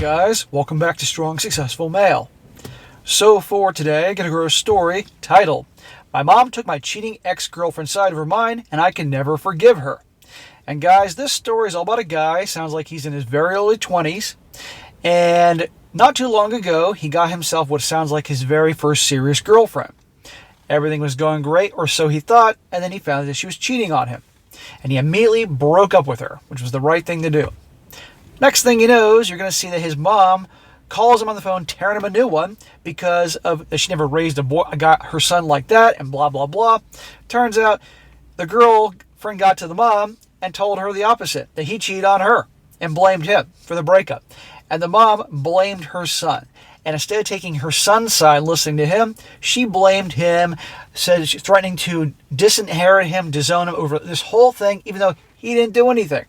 guys? Welcome back to Strong Successful Male. So for today, I'm going to go over a story titled, My Mom Took My Cheating Ex-Girlfriend's Side Over Mine and I Can Never Forgive Her. And guys, this story is all about a guy, sounds like he's in his very early 20s, and not too long ago, he got himself what sounds like his very first serious girlfriend. Everything was going great, or so he thought, and then he found that she was cheating on him. And he immediately broke up with her, which was the right thing to do. Next thing he knows, you're going to see that his mom calls him on the phone, tearing him a new one because of that she never raised her son like that, and blah, blah, blah. Turns out the girlfriend got to the mom and told her the opposite, that he cheated on her and blamed him for the breakup. And the mom blamed her son. And instead of taking her son's side and listening to him, she blamed him, said she's threatening to disinherit him, disown him over this whole thing, even though he didn't do anything.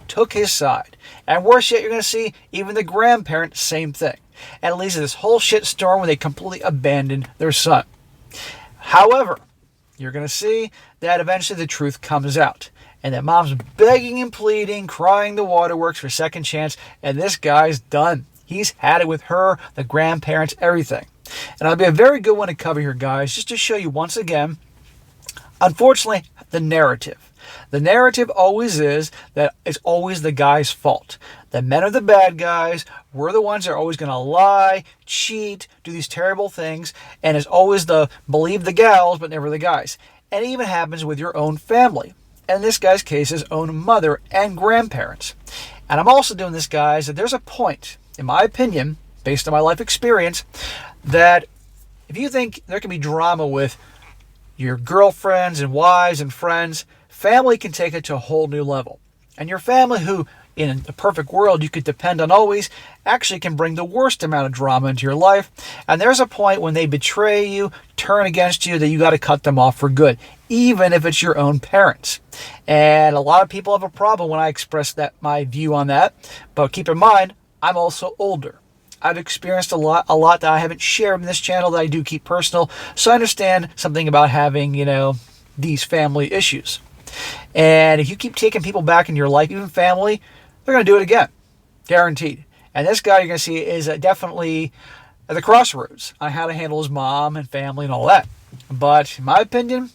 Took his side. And worse yet, you're going to see even the grandparents, same thing. And it leads to this whole shit storm where they completely abandon their son. However, you're going to see that eventually the truth comes out. And that mom's begging and pleading, crying the waterworks for a second chance, and this guy's done. He's had it with her, the grandparents, everything. And it'll be a very good one to cover here, guys, just to show you once again, unfortunately, the narrative. The narrative always is that it's always the guy's fault. The men are the bad guys. We're the ones that are always going to lie, cheat, do these terrible things. And it's always the believe the gals, but never the guys. And it even happens with your own family. And in this guy's case, his own mother and grandparents. And I'm also doing this, guys, that there's a point, in my opinion, based on my life experience, that if you think there can be drama with your girlfriends and wives and friends, family can take it to a whole new level. And your family, who in a perfect world you could depend on always, actually can bring the worst amount of drama into your life. And there's a point when they betray you, turn against you, that you got to cut them off for good, even if it's your own parents. And a lot of people have a problem when I express my view on that. But keep in mind, I'm also older. I've experienced a lot that I haven't shared in this channel that I do keep personal. So I understand something about having, these family issues. And if you keep taking people back in your life, even family, they're going to do it again. Guaranteed. And this guy you're going to see is definitely at the crossroads on how to handle his mom and family and all that. But in my opinion,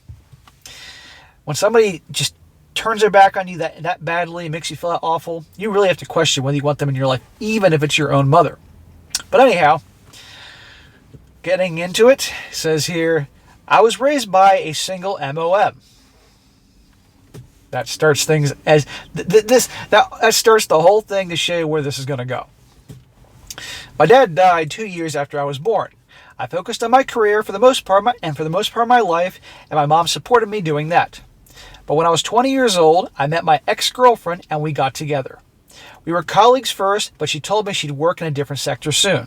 when somebody just turns their back on you that badly and makes you feel awful, you really have to question whether you want them in your life, even if it's your own mother. But anyhow, getting into it, says here, I was raised by a single MOM. That starts things as that starts the whole thing to show you where this is going to go. My dad died 2 years after I was born. I focused on my career for the most part of my life, and my mom supported me doing that. But when I was 20 years old, I met my ex-girlfriend and we got together. We were colleagues first, but she told me she'd work in a different sector soon.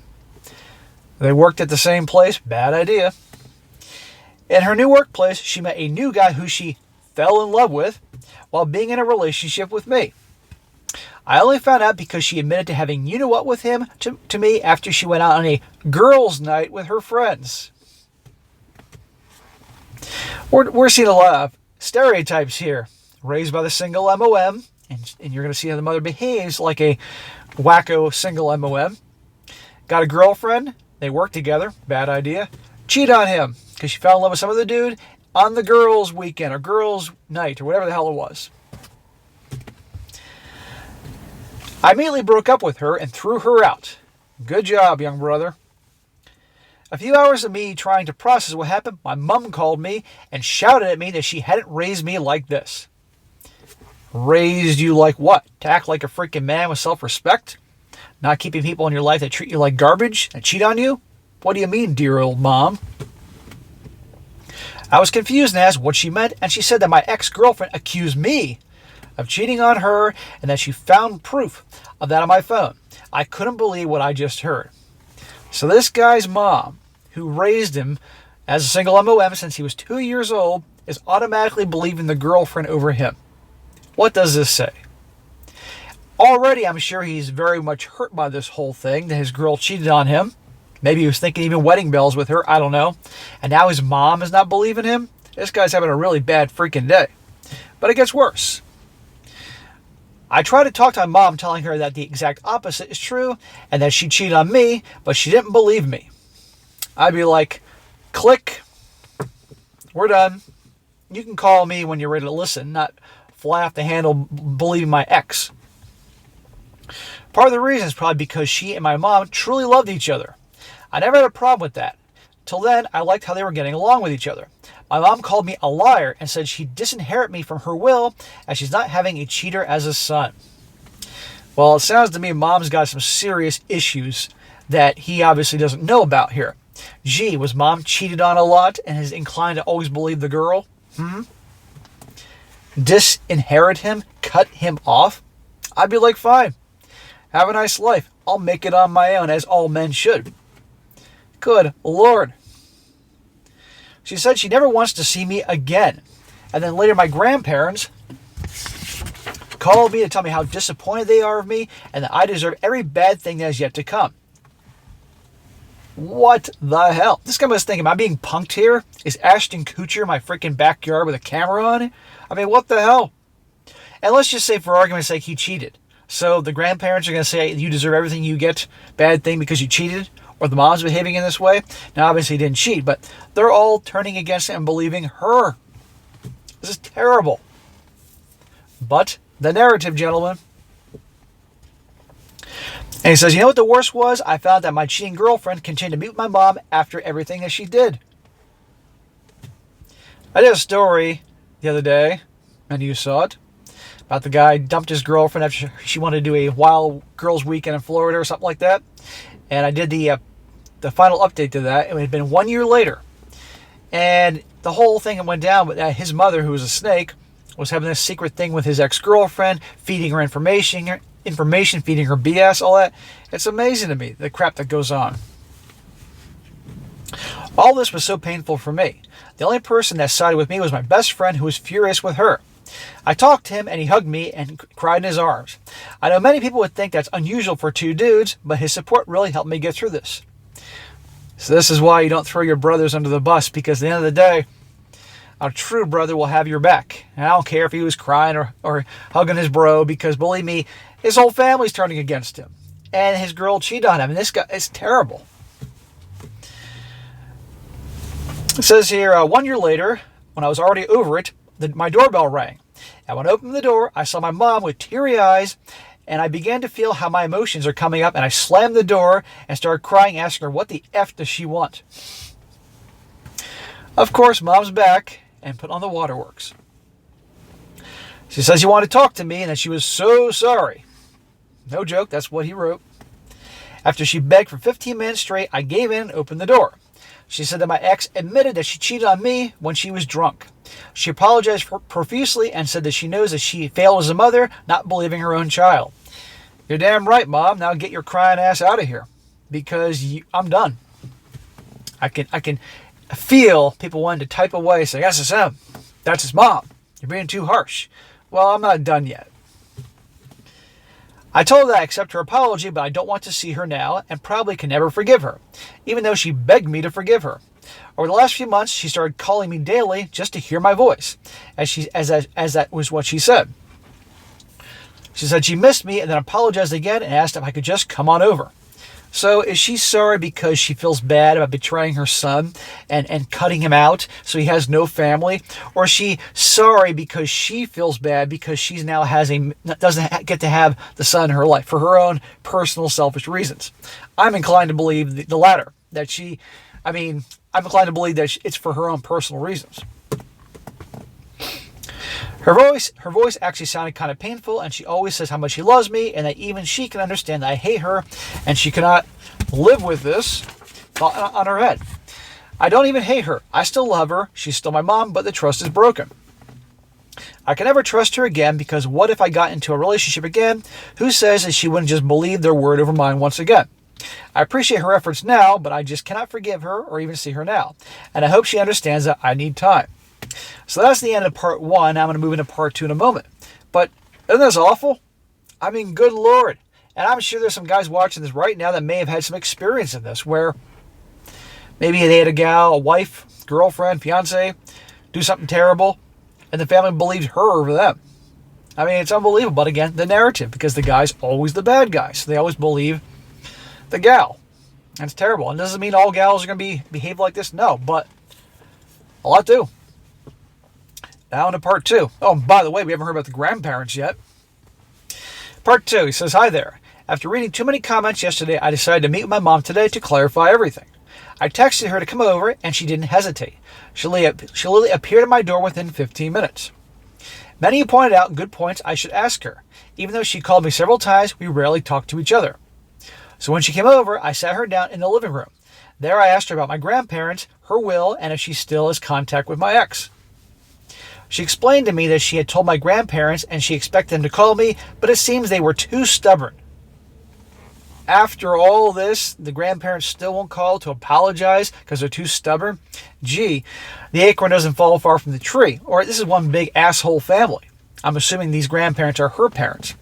They worked at the same place. Bad idea. In her new workplace, she met a new guy who she fell in love with while being in a relationship with me. I only found out because she admitted to having you-know-what with him to me after she went out on a girls' night with her friends. We're seeing a lot of stereotypes here. Raised by the single MOM, and you're going to see how the mother behaves like a wacko single MOM. Got a girlfriend, they work together, bad idea. Cheat on him because she fell in love with some other dude on the girls' weekend or girls' night or whatever the hell it was. I immediately broke up with her and threw her out. Good job, young brother. A few hours of me trying to process what happened, my mom called me and shouted at me that she hadn't raised me like this. Raised you like what? To act like a freaking man with self-respect? Not keeping people in your life that treat you like garbage and cheat on you? What do you mean, dear old mom? I was confused and asked what she meant, and she said that my ex-girlfriend accused me of cheating on her and that she found proof of that on my phone. I couldn't believe what I just heard. So this guy's mom, who raised him as a single MOM since he was 2 years old, is automatically believing the girlfriend over him. What does this say? Already, I'm sure he's very much hurt by this whole thing, that his girl cheated on him. Maybe he was thinking even wedding bells with her, I don't know. And now his mom is not believing him? This guy's having a really bad freaking day. But it gets worse. I tried to talk to my mom, telling her that the exact opposite is true and that she cheated on me, but she didn't believe me. I'd be like, click, we're done. You can call me when you're ready to listen, not fly off the handle believing my ex. Part of the reason is probably because she and my mom truly loved each other. I never had a problem with that. Till then, I liked how they were getting along with each other. My mom called me a liar and said she'd disinherit me from her will as she's not having a cheater as a son. Well, it sounds to me Mom's got some serious issues that he obviously doesn't know about here. Gee, was Mom cheated on a lot and is inclined to always believe the girl? Disinherit him? Cut him off? I'd be like, fine. Have a nice life. I'll make it on my own, as all men should. Good Lord. She said she never wants to see me again. And then later my grandparents called me to tell me how disappointed they are of me and that I deserve every bad thing that is yet to come. What the hell? This guy must think, am I being punked here? Is Ashton Kutcher in my freaking backyard with a camera on it? I mean, what the hell? And let's just say, for argument's sake, he cheated. So the grandparents are going to say, you deserve everything you get, bad thing because you cheated? Or the mom's behaving in this way? Now, obviously, he didn't cheat, but they're all turning against it and believing her. This is terrible. But the narrative, gentlemen. And he says, you know what the worst was? I found that my cheating girlfriend continued to meet with my mom after everything that she did. I did a story the other day, and you saw it, about the guy dumped his girlfriend after she wanted to do a wild girls weekend in Florida or something like that. And I did the final update to that. It had been 1 year later. And the whole thing went down with his mother, who was a snake, was having this secret thing with his ex-girlfriend, feeding her information, feeding her BS, all that. It's amazing to me, the crap that goes on. All this was so painful for me. The only person that sided with me was my best friend, who was furious with her. I talked to him and he hugged me and cried in his arms. I know many people would think that's unusual for two dudes, but his support really helped me get through this. So this is why you don't throw your brothers under the bus, because at the end of the day, a true brother will have your back. And I don't care if he was crying or hugging his bro, because believe me, his whole family's turning against him. And his girl cheated on him. And this guy is terrible. It says here, 1 year later, when I was already over it, my doorbell rang. And when I opened the door, I saw my mom with teary eyes, and I began to feel how my emotions are coming up, and I slammed the door and started crying, asking her, what the F does she want? Of course, Mom's back and put on the waterworks. She says she wanted to talk to me and that she was so sorry. No joke, that's what he wrote. After she begged for 15 minutes straight, I gave in and opened the door. She said that my ex admitted that she cheated on me when she was drunk. She apologized profusely and said that she knows that she failed as a mother, not believing her own child. You're damn right, Mom. Now get your crying ass out of here, because I'm done. I can feel people wanting to type away saying, SSM, that's his mom. You're being too harsh. Well, I'm not done yet. I told her that I accept her apology, but I don't want to see her now and probably can never forgive her, even though she begged me to forgive her. Over the last few months, she started calling me daily just to hear my voice, as that was what she said. She said she missed me and then apologized again and asked if I could just come on over. So is she sorry because she feels bad about betraying her son and cutting him out so he has no family? Or is she sorry because she feels bad because she now doesn't get to have the son in her life for her own personal selfish reasons? I'm inclined to believe the latter. I'm inclined to believe that it's for her own personal reasons. Her voice actually sounded kind of painful, and she always says how much she loves me and that even she can understand that I hate her and she cannot live with this thought on her head. I don't even hate her. I still love her. She's still my mom, but the trust is broken. I can never trust her again, because what if I got into a relationship again? Who says that she wouldn't just believe their word over mine once again? I appreciate her efforts now, but I just cannot forgive her or even see her now. And I hope she understands that I need time. So that's the end of part one. I'm going to move into part two in a moment. But isn't this awful? I mean, good Lord. And I'm sure there's some guys watching this right now that may have had some experience in this, where maybe they had a gal, a wife, girlfriend, fiance, do something terrible, and the family believed her over them. I mean, it's unbelievable. But again, the narrative, because the guy's always the bad guy. So they always believe the gal. That's terrible. And doesn't mean all gals are going to behave like this. No, but a lot do. Now into part 2. Oh, and by the way, we haven't heard about the grandparents yet. Part 2, he says, "Hi there. After reading too many comments yesterday, I decided to meet with my mom today to clarify everything. I texted her to come over, and she didn't hesitate. She literally appeared at my door within 15 minutes. Many pointed out good points I should ask her. Even though she called me several times, we rarely talked to each other. So when she came over, I sat her down in the living room. There I asked her about my grandparents, her will, and if she still has contact with my ex. She explained to me that she had told my grandparents and she expected them to call me, but it seems they were too stubborn. After all this, the grandparents still won't call to apologize because they're too stubborn? Gee, the acorn doesn't fall far from the tree. Or this is one big asshole family. I'm assuming these grandparents are her parents.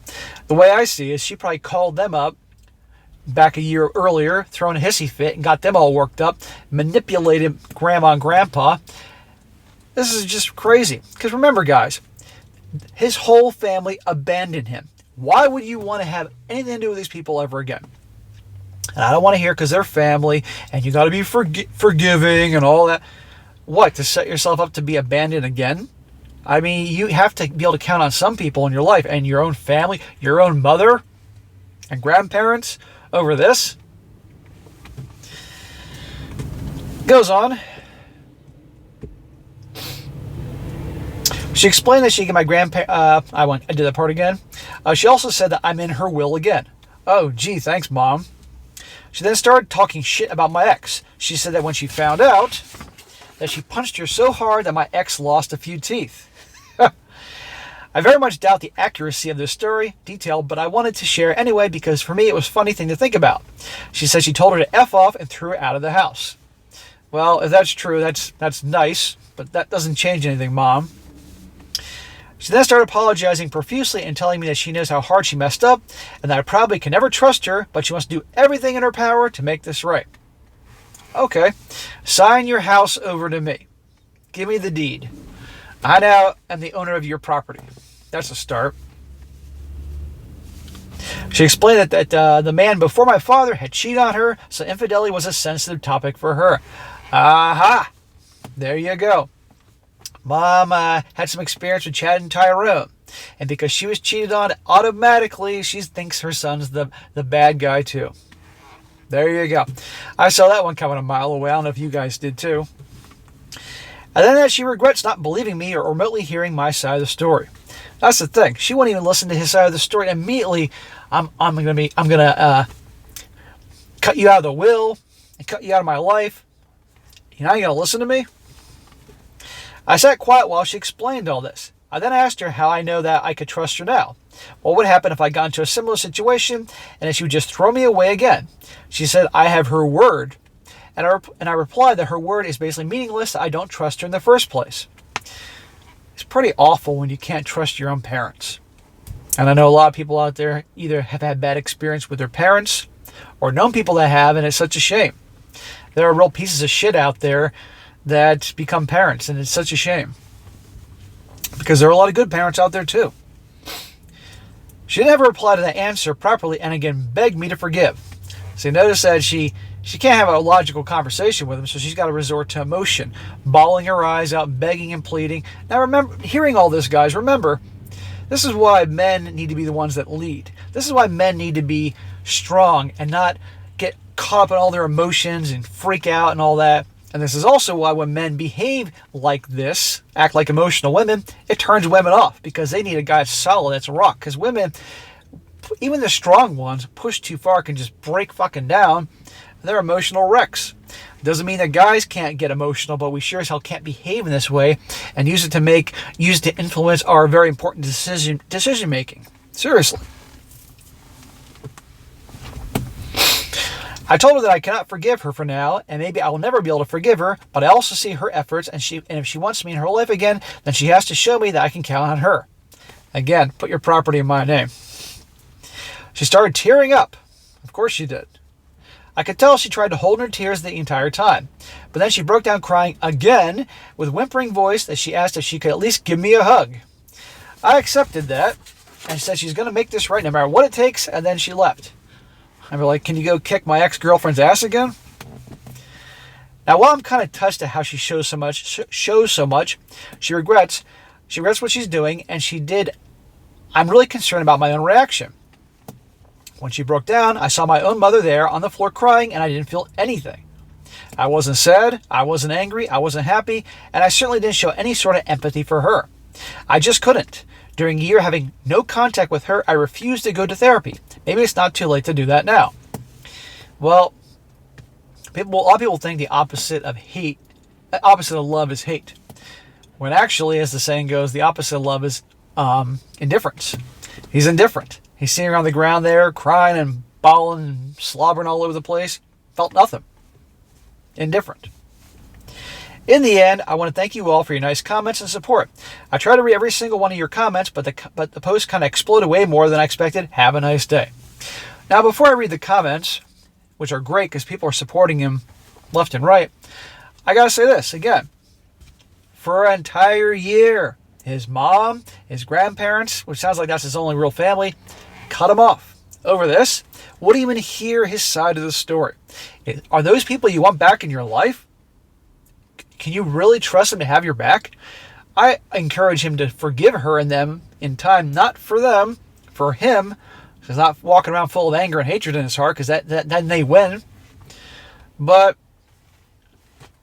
The way I see it is she probably called them up back a year earlier, thrown a hissy fit, and got them all worked up, manipulated grandma and grandpa. This is just crazy. Because remember, guys, his whole family abandoned him. Why would you want to have anything to do with these people ever again? And I don't want to hear because they're family and you got to be forgiving and all that. What, to set yourself up to be abandoned again? I mean, you have to be able to count on some people in your life and your own family, your own mother and grandparents over this. Goes on. She explained that she can my grandparents. I did that part again. She also said that I'm in her will again. Oh, gee, thanks, Mom. She then started talking shit about my ex. She said that when she found out that she punched her so hard that my ex lost a few teeth. I very much doubt the accuracy of this story detail, but I wanted to share anyway because for me it was a funny thing to think about. She said she told her to F off and threw her out of the house. Well, if that's true, that's nice, but that doesn't change anything, Mom. She then started apologizing profusely and telling me that she knows how hard she messed up and that I probably can never trust her, but she wants to do everything in her power to make this right. Okay, sign your house over to me. Give me the deed. I now am the owner of your property. That's a start. She explained that the man before my father had cheated on her, so infidelity was a sensitive topic for her. Aha! There you go. Mom had some experience with Chad and Tyrone. And because she was cheated on, automatically she thinks her son's the bad guy too. There you go. I saw that one coming a mile away. I don't know if you guys did too. And then that she regrets not believing me or remotely hearing my side of the story. That's the thing. She wouldn't even listen to his side of the story. And immediately, I'm gonna cut you out of the will and cut you out of my life. You're not gonna listen to me? I sat quiet while she explained all this. I then asked her how I know that I could trust her now. What would happen if I got into a similar situation and if she would just throw me away again? She said, I have her word. And I replied that her word is basically meaningless, that I don't trust her in the first place. It's pretty awful when you can't trust your own parents. And I know a lot of people out there either have had bad experience with their parents or known people that have, and it's such a shame. There are real pieces of shit out there that become parents, and it's such a shame. Because there are a lot of good parents out there too. She never replied to that answer properly and again begged me to forgive. So notice that she can't have a logical conversation with him, so she's got to resort to emotion, bawling her eyes out, begging and pleading. Now remember, hearing all this, guys, remember, this is why men need to be the ones that lead. This is why men need to be strong and not get caught up in all their emotions and freak out and all that. And this is also why when men behave like this, act like emotional women, it turns women off because they need a guy that's solid, that's a rock. Because women, even the strong ones, push too far can just break fucking down. They're emotional wrecks. Doesn't mean that guys can't get emotional, but we sure as hell can't behave in this way and use it to influence our very important decision making. Seriously. I told her that I cannot forgive her for now, and maybe I will never be able to forgive her, but I also see her efforts, and if she wants me in her life again, then she has to show me that I can count on her. Again, put your property in my name. She started tearing up. Of course she did. I could tell she tried to hold her tears the entire time, but then she broke down crying again with whimpering voice that she asked if she could at least give me a hug. I accepted that and said she's going to make this right no matter what it takes, and then she left. I was like, can you go kick my ex-girlfriend's ass again? Now, while I'm kind of touched at how she shows so much, she regrets what she's doing, and she did. I'm really concerned about my own reaction. When she broke down, I saw my own mother there on the floor crying, and I didn't feel anything. I wasn't sad, I wasn't angry, I wasn't happy, and I certainly didn't show any sort of empathy for her. I just couldn't. During a year having no contact with her, I refused to go to therapy. Maybe it's not too late to do that now. Well, a lot of people think the opposite of love is hate. When actually, as the saying goes, the opposite of love is indifference. He's indifferent. He's sitting around the ground there, crying and bawling and slobbering all over the place. Felt nothing. Indifferent. In the end, I want to thank you all for your nice comments and support. I try to read every single one of your comments, but the post kind of exploded way more than I expected. Have a nice day. Now, before I read the comments, which are great because people are supporting him left and right, I got to say this again. For an entire year, his mom, his grandparents, which sounds like that's his only real family, cut him off over this. Wouldn't even hear his side of the story. Are those people you want back in your life? Can you really trust them to have your back? I encourage him to forgive her and them in time, not for them, for him. He's not walking around full of anger and hatred in his heart, because then they win. But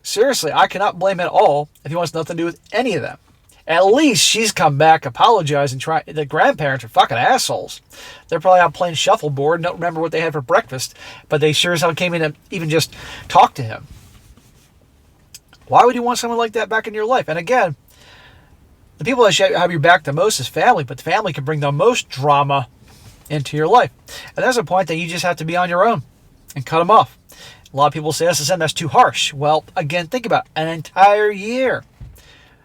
seriously, I cannot blame him at all if he wants nothing to do with any of them. At least she's come back, apologized, and tried. The grandparents are fucking assholes. They're probably out playing shuffleboard and don't remember what they had for breakfast, but they sure as hell came in and even just talked to him. Why would you want someone like that back in your life? And again, the people that have your back the most is family, but the family can bring the most drama into your life. And there's a point that you just have to be on your own and cut them off. A lot of people say, SSM, that's too harsh. Well, again, think about it. An entire year.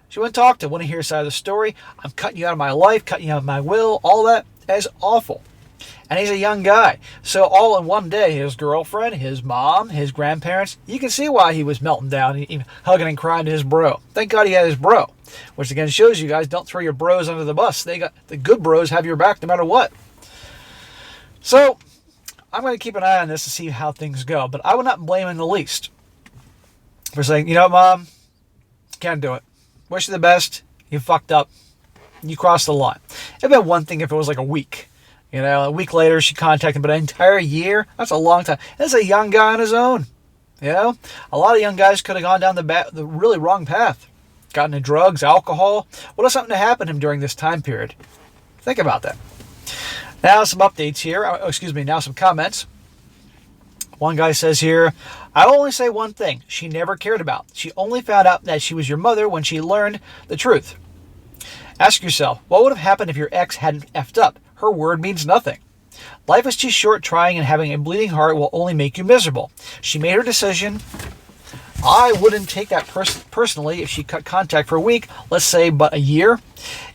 She wouldn't talk to him, wouldn't hear his side of the story. I'm cutting you out of my life, cutting you out of my will, all that. That is awful. And he's a young guy. So all in one day, his girlfriend, his mom, his grandparents, you can see why he was melting down, hugging and crying to his bro. Thank God he had his bro. Which again shows you guys, don't throw your bros under the bus. The good bros have your back no matter what. So I'm going to keep an eye on this to see how things go. But I would not blame him in the least for saying, you know, Mom, can't do it. Wish you the best. You fucked up. You crossed the line. It'd been one thing if it was like a week. You know, a week later she contacted him, but an entire year? That's a long time. That's a young guy on his own. You know? A lot of young guys could have gone down the really wrong path. Gotten into drugs, alcohol. What if something happened to him during this time period? Think about that. Now some updates here. Now some comments. One guy says here, I'll only say one thing she never cared about. She only found out that she was your mother when she learned the truth. Ask yourself, what would have happened if your ex hadn't effed up? Her word means nothing. Life is too short. Trying and having a bleeding heart will only make you miserable. She made her decision. I wouldn't take that personally if she cut contact for a week, let's say but a year.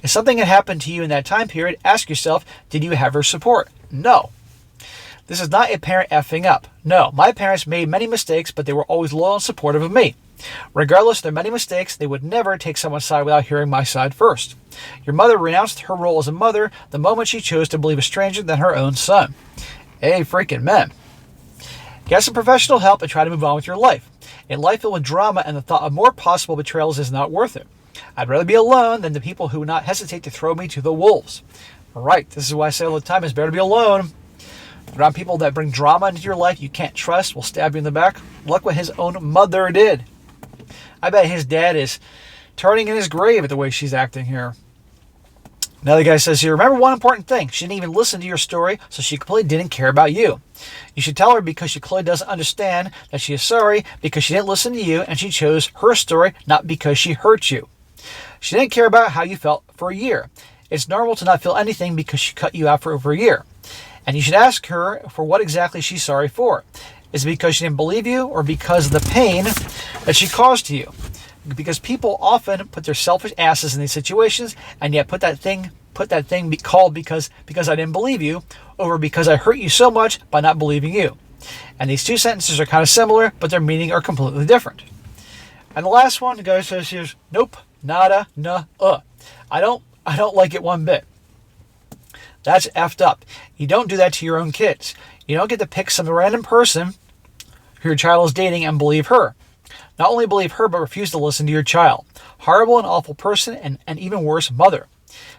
If something had happened to you in that time period, ask yourself, did you have her support? No. This is not a parent effing up. No, my parents made many mistakes, but they were always loyal and supportive of me. Regardless of their many mistakes, they would never take someone's side without hearing my side first. Your mother renounced her role as a mother the moment she chose to believe a stranger than her own son. Hey, freaking men. Get some professional help and try to move on with your life. A life filled with drama and the thought of more possible betrayals is not worth it. I'd rather be alone than the people who would not hesitate to throw me to the wolves. All right, this is why I say all the time, it's better to be alone. Around people that bring drama into your life you can't trust, will stab you in the back. Look what his own mother did. I bet his dad is turning in his grave at the way she's acting here. Another guy says here, remember one important thing. She didn't even listen to your story, so she completely didn't care about you. You should tell her because she clearly doesn't understand that she is sorry because she didn't listen to you and she chose her story, not because she hurt you. She didn't care about how you felt for a year. It's normal to not feel anything because she cut you out for over a year. And you should ask her for what exactly she's sorry for. Is it because she didn't believe you or because of the pain that she caused to you? Because people often put their selfish asses in these situations and yet put that thing called because I didn't believe you over because I hurt you so much by not believing you. And these two sentences are kind of similar, but their meaning are completely different. And the last one, the guy says here, nope, nada, nah, I don't I don't like it one bit. That's effed up. You don't do that to your own kids. You don't get to pick some random person who your child is dating and believe her. Not only believe her, but refuse to listen to your child. Horrible and awful person, and even worse, mother.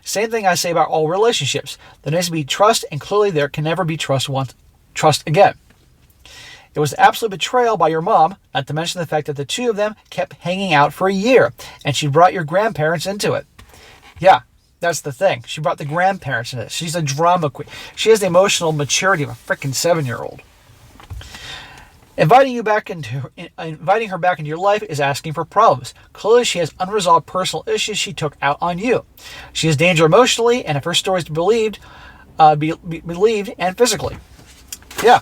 Same thing I say about all relationships. There needs to be trust, and clearly there can never be trust again. It was absolute betrayal by your mom, not to mention the fact that the two of them kept hanging out for a year, and she brought your grandparents into it. Yeah, that's the thing. She brought the grandparents into it. She's a drama queen. She has the emotional maturity of a freaking 7-year-old. Inviting her back into your life is asking for problems. Clearly, she has unresolved personal issues she took out on you. She is danger emotionally, and if her story is believed and physically. Yeah,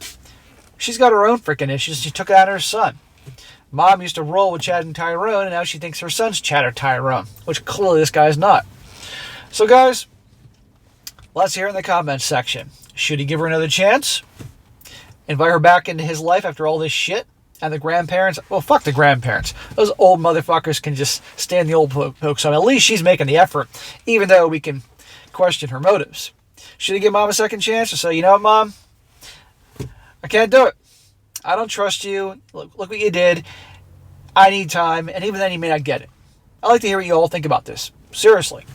she's got her own freaking issues. She took it out on her son. Mom used to roll with Chad and Tyrone, and now she thinks her son's Chad or Tyrone, which clearly this guy's not. So, guys, let's hear in the comments section. Should he give her another chance? Invite her back into his life after all this shit? And the grandparents? Well, fuck the grandparents. Those old motherfuckers can just stand the old folks on. At least she's making the effort, even though we can question her motives. Should he give Mom a second chance or say, you know what, Mom? I can't do it. I don't trust you. Look what you did. I need time. And even then, you may not get it. I'd like to hear what you all think about this. Seriously.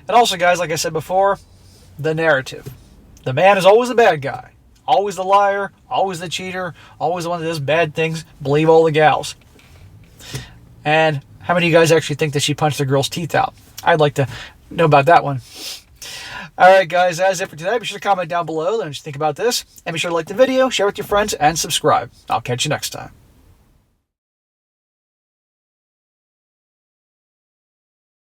And also, guys, like I said before, the narrative. The man is always the bad guy. Always the liar, always the cheater, always the one that does bad things, believe all the gals. And how many of you guys actually think that she punched the girl's teeth out? I'd like to know about that one. Alright guys, that's it for today. Be sure to comment down below what you think about this. And be sure to like the video, share with your friends, and subscribe. I'll catch you next time.